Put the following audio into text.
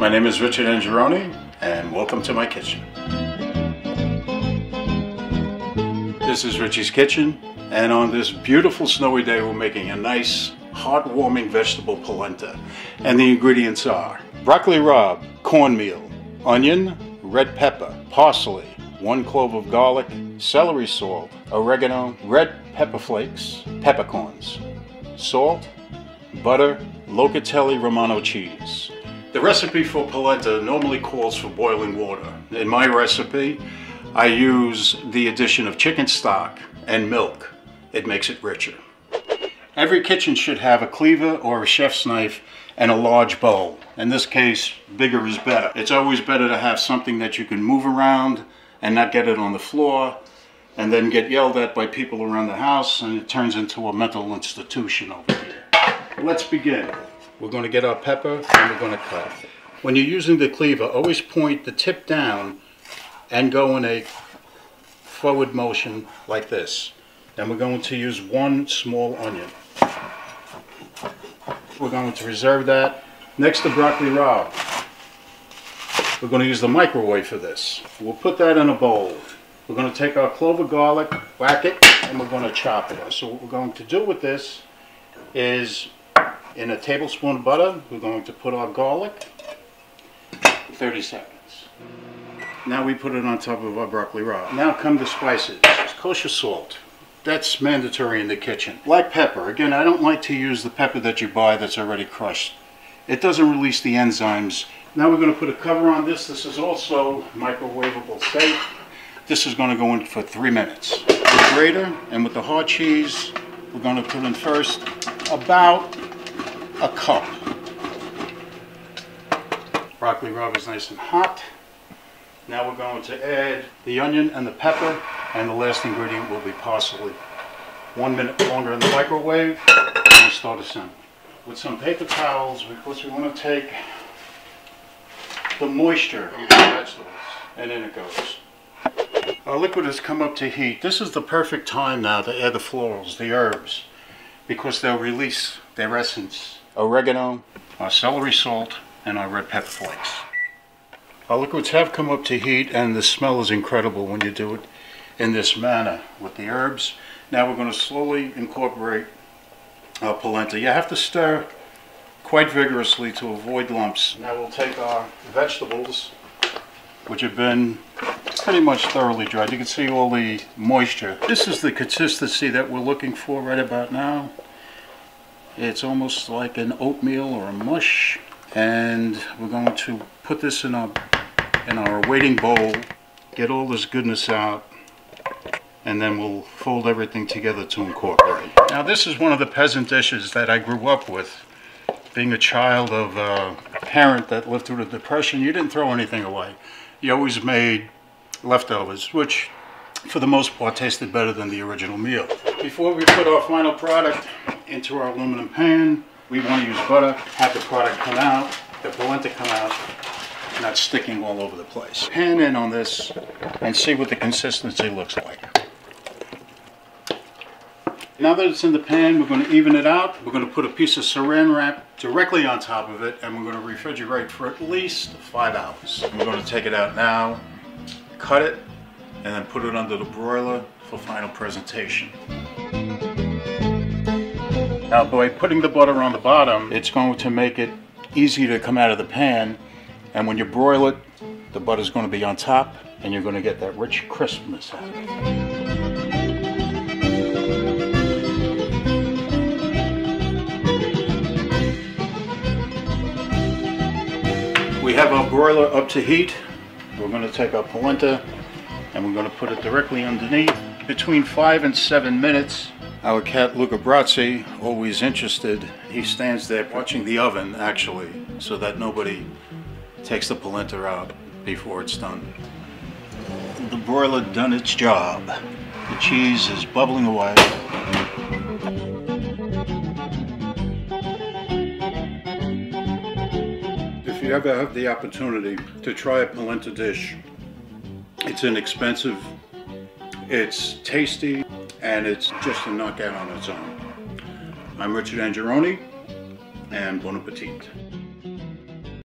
My name is Richie and welcome to my kitchen. This is Richie's Kitchen, and on this beautiful snowy day we're making a nice heartwarming vegetable polenta. And the ingredients are broccoli rabe, cornmeal, onion, red pepper, parsley, 1 clove of garlic, celery salt, oregano, red pepper flakes, peppercorns, salt, butter, locatelli Romano cheese. The recipe for polenta normally calls for boiling water. In my recipe, I use the addition of chicken stock and milk. It makes it richer. Every kitchen should have a cleaver or a chef's knife and a large bowl. In this case, bigger is better. It's always better to have something that you can move around and not get it on the floor and then get yelled at by people around the house, and it turns into a mental institution over here. Let's begin. We're going to get our pepper and we're going to cut. When you're using the cleaver, always point the tip down and go in a forward motion like this. And we're going to use 1 small onion. We're going to reserve that. Next, the broccoli rabe. We're going to use the microwave for this. We'll put that in a bowl. We're going to take our clove of garlic, whack it, and we're going to chop it. So what we're going to do with this is, in a tablespoon of butter, we're going to put our garlic, 30 seconds. Now we put it on top of our broccoli rabe. Now come the spices. Kosher salt. That's mandatory in the kitchen. Black pepper. Again, I don't like to use the pepper that you buy that's already crushed. It doesn't release the enzymes. Now we're going to put a cover on this. This is also microwavable safe. This is going to go in for 3 minutes. With the grater and with the hard cheese, we're going to put in first about a cup. Broccoli rabe is nice and hot. Now we're going to add the onion and the pepper, and the last ingredient will be parsley. 1 minute longer in the microwave, and we'll start assembling. With some paper towels, because we want to take the moisture of the vegetables, and in it goes. Our liquid has come up to heat. This is the perfect time now to add the florals, the herbs, because they'll release their essence. Oregano, our celery salt, and our red pepper flakes. Our liquids have come up to heat, and the smell is incredible when you do it in this manner with the herbs. Now we're going to slowly incorporate our polenta. You have to stir quite vigorously to avoid lumps. Now we'll take our vegetables, which have been pretty much thoroughly dried. You can see all the moisture. This is the consistency that we're looking for right about now. It's almost like an oatmeal or a mush, and we're going to put this in our waiting bowl, get all this goodness out, and then we'll fold everything together to incorporate. Now this is one of the peasant dishes that I grew up with. Being a child of a parent that lived through the Depression, you didn't throw anything away. You always made leftovers, which for the most part tasted better than the original meal. Before we put our final product into our aluminum pan, we want to use butter, have the product come out, the polenta come out, not sticking all over the place. Pan in on this and see what the consistency looks like. Now that it's in the pan, we're going to even it out. We're going to put a piece of saran wrap directly on top of it, and we're going to refrigerate for at least 5 hours. We're going to take it out now, cut it, and then put it under the broiler for final presentation. Now by putting the butter on the bottom, it's going to make it easy to come out of the pan, and when you broil it, the butter's going to be on top, and you're going to get that rich crispness out of it. We have our broiler up to heat. We're going to take our polenta and we're going to put it directly underneath. Between 5 and 7 minutes. Our cat Luca Brazzi, always interested, he stands there watching the oven actually, so that nobody takes the polenta out before it's done. The broiler done its job. The cheese is bubbling away. If you ever have the opportunity to try a polenta dish, it's inexpensive, it's tasty, and it's just a knockout on its own. I'm Richie and bon appetit.